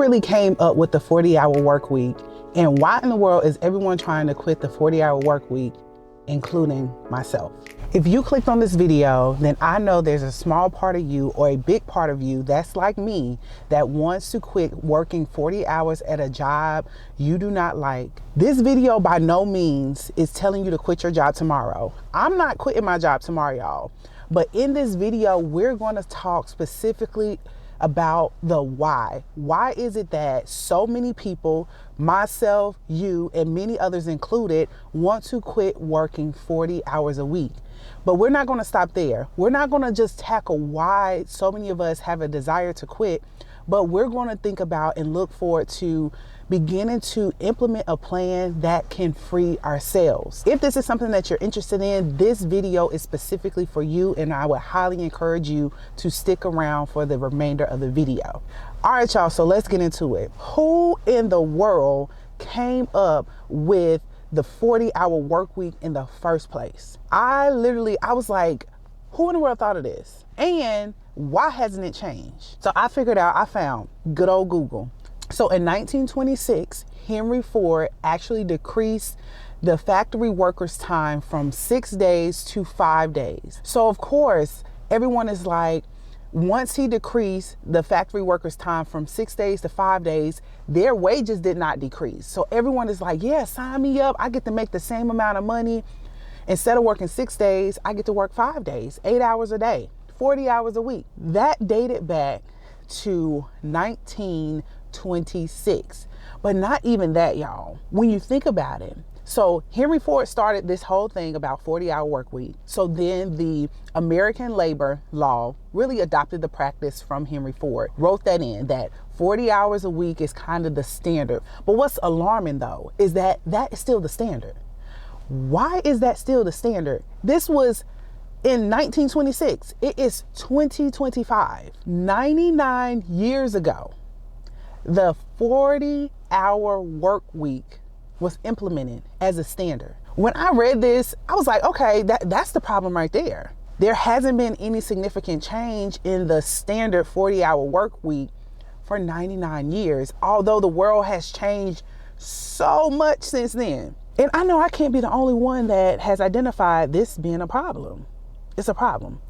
really came up with the 40-hour work week, and why in the world is everyone trying to quit the 40-hour work week, including myself? If you clicked on this video, then I know there's a small part of you or a big part of you that's like me that wants to quit working 40 hours at a job you do not like. This video by no means is telling you to quit your job tomorrow. I'm not quitting my job tomorrow, y'all. But in this video, we're going to talk specifically about the why. Why is it that so many people, myself, you, and many others included, want to quit working 40 hours a week? But we're not going to stop there. We're not going to just tackle why so many of us have a desire to quit, but we're going to think about and look forward to beginning to implement a plan that can free ourselves. If this is something that you're interested in, this video is specifically for you, and I would highly encourage you to stick around for the remainder of the video. All right, y'all, so let's get into it. Who in the world came up with the 40-hour work week in the first place? I was like, who in the world thought of this? And why hasn't it changed? So I found good old Google. So in 1926, Henry Ford actually decreased the factory workers' time from 6 days to 5 days. So of course, everyone is like, once he decreased the factory workers' time from 6 days to 5 days, their wages did not decrease. So everyone is like, yeah, sign me up. I get to make the same amount of money. Instead of working 6 days, I get to work 5 days, 8 hours a day, 40 hours a week. That dated back to 1926. But not even that, y'all. When you think about it, so Henry Ford started this whole thing about 40-hour work week. So then the American labor law really adopted the practice from Henry Ford, wrote that in, that 40 hours a week is kind of the standard. But what's alarming though, is that that is still the standard. Why is that still the standard? This was in 1926. It is 2025. 99 years ago, the 40-hour work week was implemented as a standard. When I read this, I was like, okay, that's the problem right there. There hasn't been any significant change in the standard 40-hour work week for 99 years, although the world has changed so much since then. And I know I can't be the only one that has identified this being a problem. It's a problem.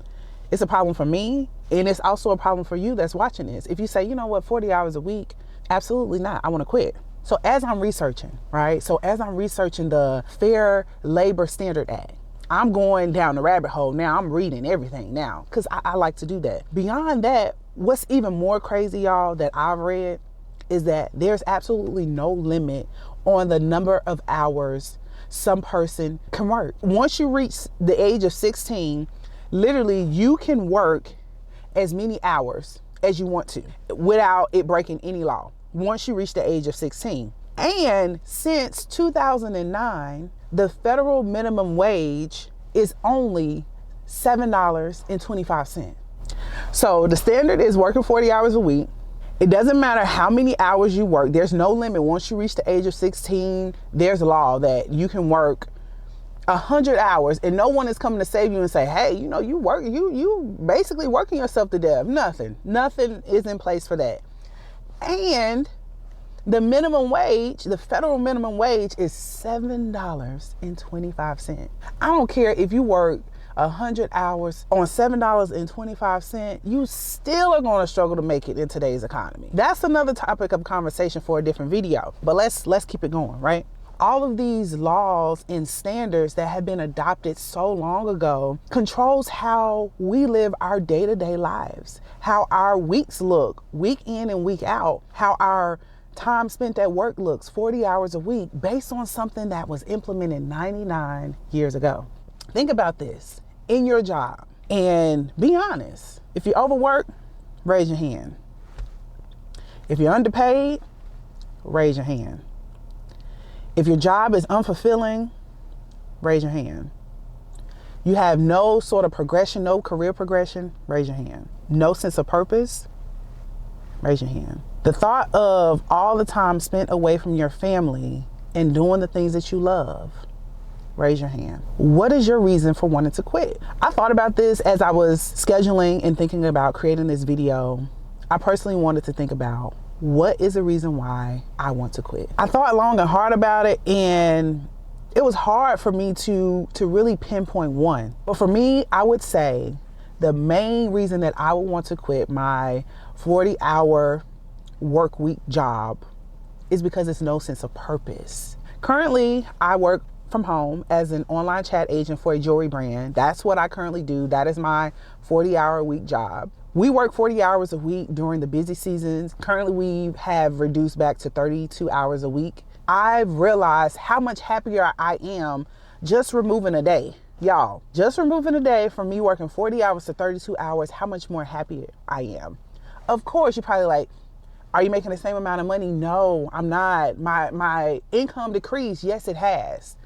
It's a problem for me, and it's also a problem for you that's watching this. If you say, you know what, 40 hours a week, absolutely not, I want to quit. So as I'm researching, right? So as I'm researching the Fair Labor Standard Act, I'm going down the rabbit hole now. I'm reading everything now because I like to do that. Beyond that, what's even more crazy, y'all, that I've read is that there's absolutely no limit on the number of hours some person can work. Once you reach the age of 16, literally you can work as many hours as you want to without it breaking any law once you reach the age of 16. And since 2009, the federal minimum wage is only $7.25. So the standard is working 40 hours a week. It doesn't matter how many hours you work. There's no limit. Once you reach the age of 16, there's a law that you can work 100 hours and no one is coming to save you and say, hey, you know, you basically working yourself to death. Nothing is in place for that. And the minimum wage, the federal minimum wage is $7.25. I don't care if you work 100 hours on $7.25, you still are going to struggle to make it in today's economy. That's another topic of conversation for a different video, but let's keep it going, right? All of these laws and standards that have been adopted so long ago controls how we live our day-to-day lives, how our weeks look, week in and week out, how our time spent at work looks, 40 hours a week, based on something that was implemented 99 years ago. Think about this in your job and be honest. If you overwork, raise your hand. If you're underpaid, raise your hand. If your job is unfulfilling, raise your hand. You have no sort of progression, no career progression, raise your hand. No sense of purpose, raise your hand. The thought of all the time spent away from your family and doing the things that you love, raise your hand. What is your reason for wanting to quit? I thought about this as I was scheduling and thinking about creating this video. I personally wanted to think about What is the reason why I want to quit? I thought long and hard about it, and it was hard for me to really pinpoint one. But for me, I would say the main reason that I would want to quit my 40-hour work week job is because there's no sense of purpose. Currently, I work from home as an online chat agent for a jewelry brand. That's what I currently do. That is my 40-hour a week job. We work 40 hours a week during the busy seasons. Currently, we have reduced back to 32 hours a week. I've realized how much happier I am just removing a day. Y'all, just removing a day from me working 40 hours to 32 hours, how much more happier I am. Of course, you're probably like, are you making the same amount of money? No, I'm not. My income decreased. Yes, it has.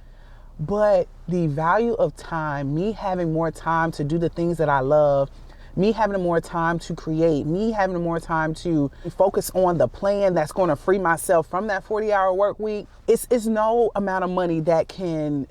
But the value of time, me having more time to do the things that I love, me having more time to create, me having more time to focus on the plan that's going to free myself from that 40-hour work week, it's no amount of money that can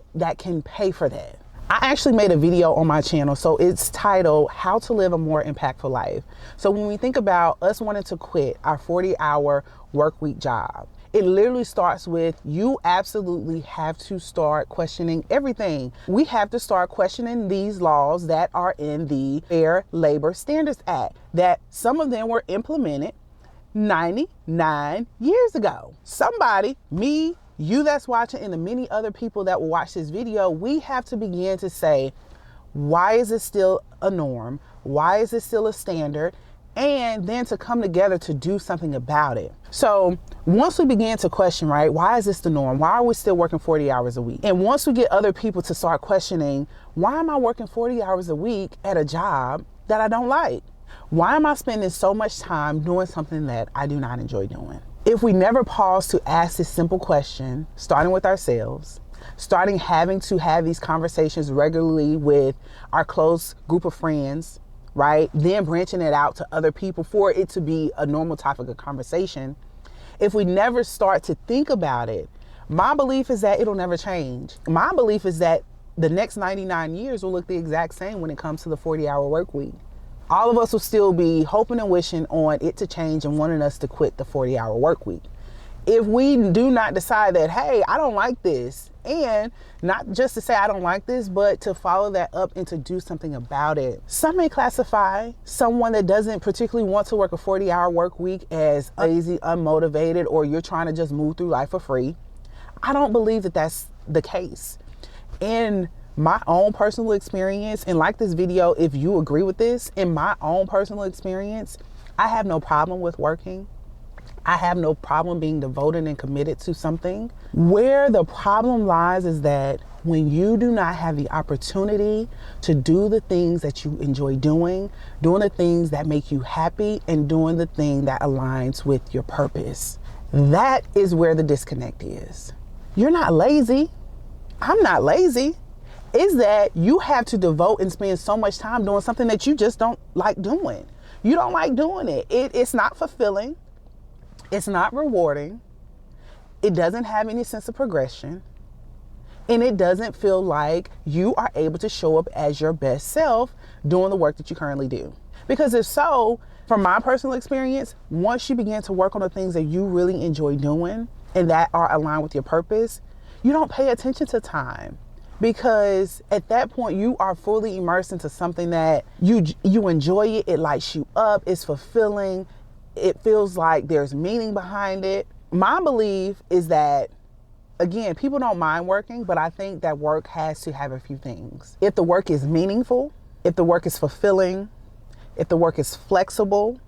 pay for that. I actually made a video on my channel, so it's titled How to Live a More Impactful Life. So when we think about us wanting to quit our 40-hour work week job, it literally starts with you absolutely have to start questioning everything. We have to start questioning these laws that are in the Fair Labor Standards Act, that some of them were implemented 99 years ago. Somebody, me, you that's watching, and the many other people that will watch this video, we have to begin to say, why is it still a norm? Why is it still a standard? And then to come together to do something about it. So once we begin to question, right, why is this the norm? Why are we still working 40 hours a week? And once we get other people to start questioning, why am I working 40 hours a week at a job that I don't like? Why am I spending so much time doing something that I do not enjoy doing? If we never pause to ask this simple question, starting with ourselves, starting having to have these conversations regularly with our close group of friends, right? Then branching it out to other people for it to be a normal topic of conversation. If we never start to think about it, my belief is that it'll never change. My belief is that the next 99 years will look the exact same when it comes to the 40-hour work week. All of us will still be hoping and wishing on it to change and wanting us to quit the 40-hour work week. If we do not decide that, hey, I don't like this, and not just to say I don't like this, but to follow that up and to do something about it. Some may classify someone that doesn't particularly want to work a 40-hour work week as lazy, unmotivated, or you're trying to just move through life for free. I don't believe that that's the case. In my own personal experience, and like this video, if you agree with this, in my own personal experience, I have no problem with working. I have no problem being devoted and committed to something. Where the problem lies is that when you do not have the opportunity to do the things that you enjoy doing the things that make you happy, and doing the thing that aligns with your purpose, that is where the disconnect is. You're not lazy. I'm not lazy. Is that you have to devote and spend so much time doing something that you just don't like doing. You don't like doing it. It's not fulfilling. It's not rewarding. It doesn't have any sense of progression. And it doesn't feel like you are able to show up as your best self doing the work that you currently do. Because if so, from my personal experience, once you begin to work on the things that you really enjoy doing and that are aligned with your purpose, you don't pay attention to time. Because at that point, you are fully immersed into something that you enjoy it. It lights you up. It's fulfilling. It feels like there's meaning behind it. My belief is that, again, people don't mind working, but I think that work has to have a few things. If the work is meaningful, if the work is fulfilling, if the work is flexible,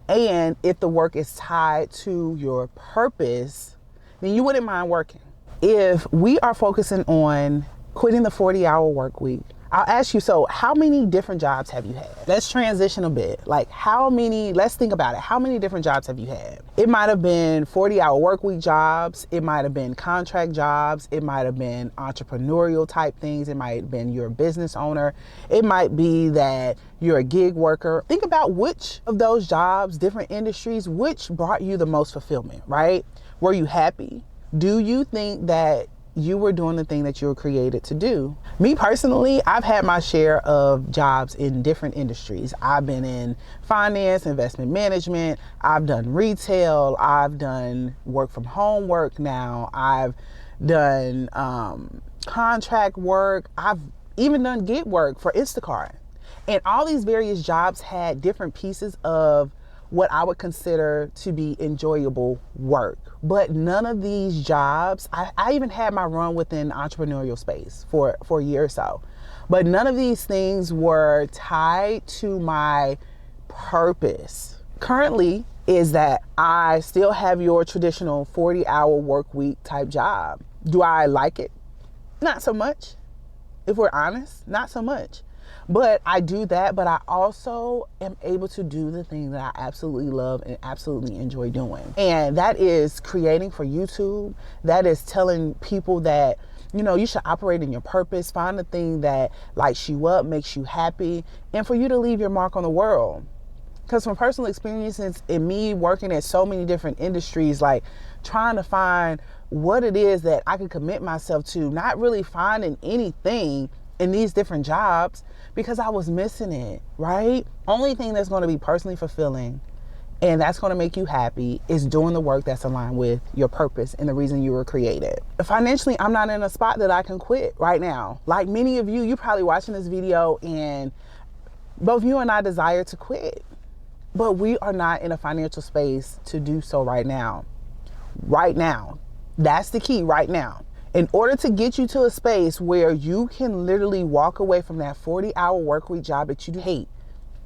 and if the work is tied to your purpose, then you wouldn't mind working. If we are focusing on quitting the 40-hour work week, I'll ask you, so how many different jobs have you had? Let's transition a bit. Like let's think about it. How many different jobs have you had? It might have been 40-hour work week jobs. It might have been contract jobs. It might have been entrepreneurial type things. It might have been you're a business owner. It might be that you're a gig worker. Think about which of those jobs, different industries, which brought you the most fulfillment, right? Were you happy? Do you think that you were doing the thing that you were created to do. Me personally, I've had my share of jobs in different industries. I've been in finance, investment management, I've done retail, I've done work from home work now, I've done contract work, I've even done gig work for Instacart. And all these various jobs had different pieces of what I would consider to be enjoyable work. But none of these jobs, I even had my run within the entrepreneurial space for a year or so. But none of these things were tied to my purpose. Currently is that I still have your traditional 40-hour work week type job. Do I like it? Not so much. If we're honest, not so much. But I do that, but I also am able to do the thing that I absolutely love and absolutely enjoy doing. And that is creating for YouTube. That is telling people that, you know, you should operate in your purpose, find the thing that lights you up, makes you happy, and for you to leave your mark on the world. Because from personal experiences in me working at so many different industries, like trying to find what it is that I can commit myself to, not really finding anything in these different jobs because I was missing it, right? Only thing that's going to be personally fulfilling and that's going to make you happy is doing the work that's aligned with your purpose and the reason you were created. Financially, I'm not in a spot that I can quit right now. Like many of you, you're probably watching this video and both you and I desire to quit, but we are not in a financial space to do so right now. Right now. That's the key, right now. In order to get you to a space where you can literally walk away from that 40-hour work week job that you hate,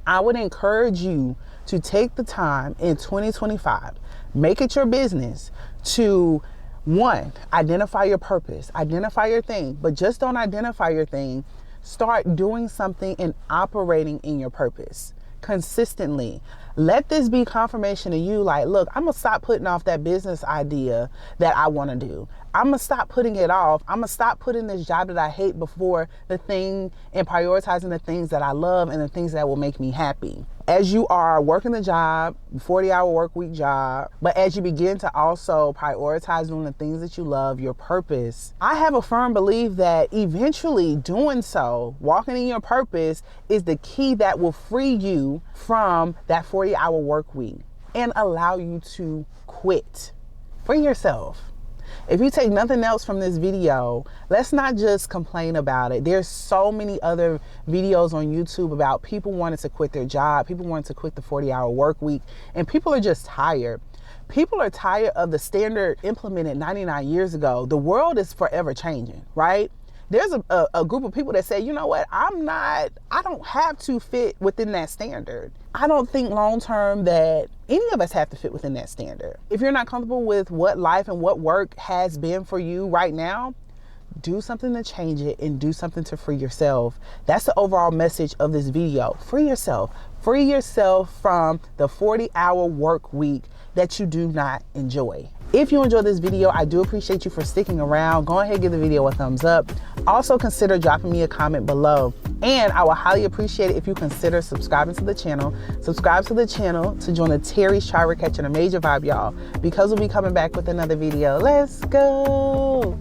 I would encourage you to take the time in 2025, make it your business to, one, identify your purpose, identify your thing, but just don't identify your thing. Start doing something and operating in your purpose consistently. Let this be confirmation to you, like, look, I'm gonna stop putting off that business idea that I want to do. I'm gonna stop putting it off. I'm gonna stop putting this job that I hate before the thing and prioritizing the things that I love and the things that will make me happy. As you are working the job, 40-hour work week job, but as you begin to also prioritize doing the things that you love, your purpose, I have a firm belief that eventually doing so, walking in your purpose, is the key that will free you from that 40-hour work week and allow you to quit. Free yourself. If you take nothing else from this video, let's not just complain about it. There's so many other videos on YouTube about people wanting to quit their job, people wanting to quit the 40-hour work week, and people are just tired. People are tired of the standard implemented 99 years ago. The world is forever changing, right? There's a group of people that say, you know what, I don't have to fit within that standard. I don't think long term that any of us have to fit within that standard. If you're not comfortable with what life and what work has been for you right now, do something to change it and do something to free yourself. That's the overall message of this video. Free yourself. Free yourself from the 40-hour work week that you do not enjoy. If you enjoyed this video, I do appreciate you for sticking around. Go ahead and give the video a thumbs up. Also consider dropping me a comment below. And I would highly appreciate it if you consider subscribing to the channel. Subscribe to the channel to join the Terry's Try We're Catching a Major Vibe, y'all, because we'll be coming back with another video. Let's go.